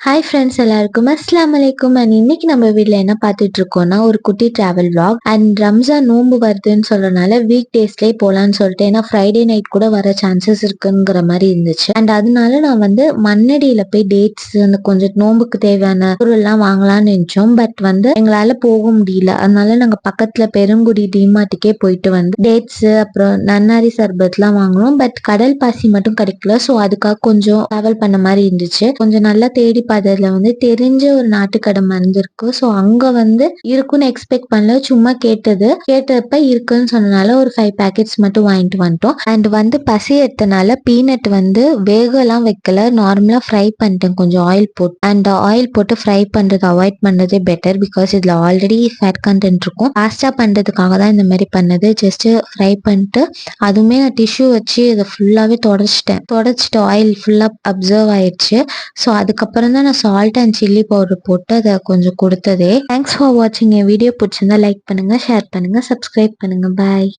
Hi friends, எல்லாருக்கும் அஸ்ஸலாமு அலைக்கும். அண்ட் இன்னைக்கு நம்ம வீட்டில் என்ன பார்த்துட்டு இருக்கோம்னா ஒரு குட்டி டிராவல் vlog. அண்ட் ரம்ஜான் நோன்பு வருதுன்னு சொல்றனால வீக் டேஸ்லேயே போகலான்னு சொல்லிட்டு, ஏன்னா ஃப்ரைடே நைட் கூட வர சான்சஸ் இருக்குங்கிற மாதிரி இருந்துச்சு. அண்ட் அதனால நான் வந்து மண்ணடியில் போய் டேட்ஸ் அந்த கொஞ்சம் நோன்புக்கு தேவையான பொருள்லாம் வாங்கலாம்னு நினச்சோம். பட் வந்து எங்களால் போக முடியல. அதனால நாங்கள் பக்கத்தில் பெருங்குடி டிமார்ட்டுக்கே போயிட்டு வந்து டேட்ஸு அப்புறம் நன்னாரி சர்பத்லாம் வாங்கினோம். பட் கடல் பாசி மட்டும் கிடைக்கல. ஸோ அதுக்காக கொஞ்சம் ட்ராவல் பண்ண மாதிரி இருந்துச்சு. கொஞ்சம் நல்லா தேடி பார்த்ததுல வந்து தெரிஞ்ச ஒரு நாட்டுக்கடை மருந்து இருக்கு. ஸோ அங்க வந்து இருக்குன்னு எக்ஸ்பெக்ட் பண்ணல. சும்மா கேட்டப்ப இருக்குன்னு சொன்னனால ஒரு 5 பேக்கெட்ஸ் மட்டும் வாங்கிட்டு வந்துட்டோம். அண்ட் வந்து பசி எடுத்தனால பீனட் வந்து வேகலாம் வைக்கல, நார்மலா ஃப்ரை பண்ணிட்டேன் கொஞ்சம் ஆயில் போட்டு. அண்ட் ஆயில் போட்டு ஃப்ரை பண்றது அவாய்ட் பண்ணதே பெட்டர், பிகாஸ் இதுல ஆல்ரெடி ஃபேட் கண்டென்ட் இருக்கும். ஃபாஸ்டா பண்றதுக்காக தான் இந்த மாதிரி பண்ணது. ஜஸ்ட் ஃப்ரை பண்ணிட்டு அதுவுமே நான் டிஷ்யூ வச்சு இதை ஃபுல்லாவே தொடச்சிட்டு ஆயில் ஃபுல்லா அப்சர்வ் ஆயிடுச்சு. ஸோ அதுக்கப்புறம் தான் நான் சால்ட் அண்ட் சில்லி பவுடர் போட்டு அதை கொஞ்சம் கொடுத்ததே. தேங்க்ஸ் ஃபார் வாட்சிங். என் வீடியோ பிடிச்சிருந்தா லைக் பண்ணுங்க, ஷேர் பண்ணுங்க, சப்ஸ்கிரைப் பண்ணுங்க. பாய்.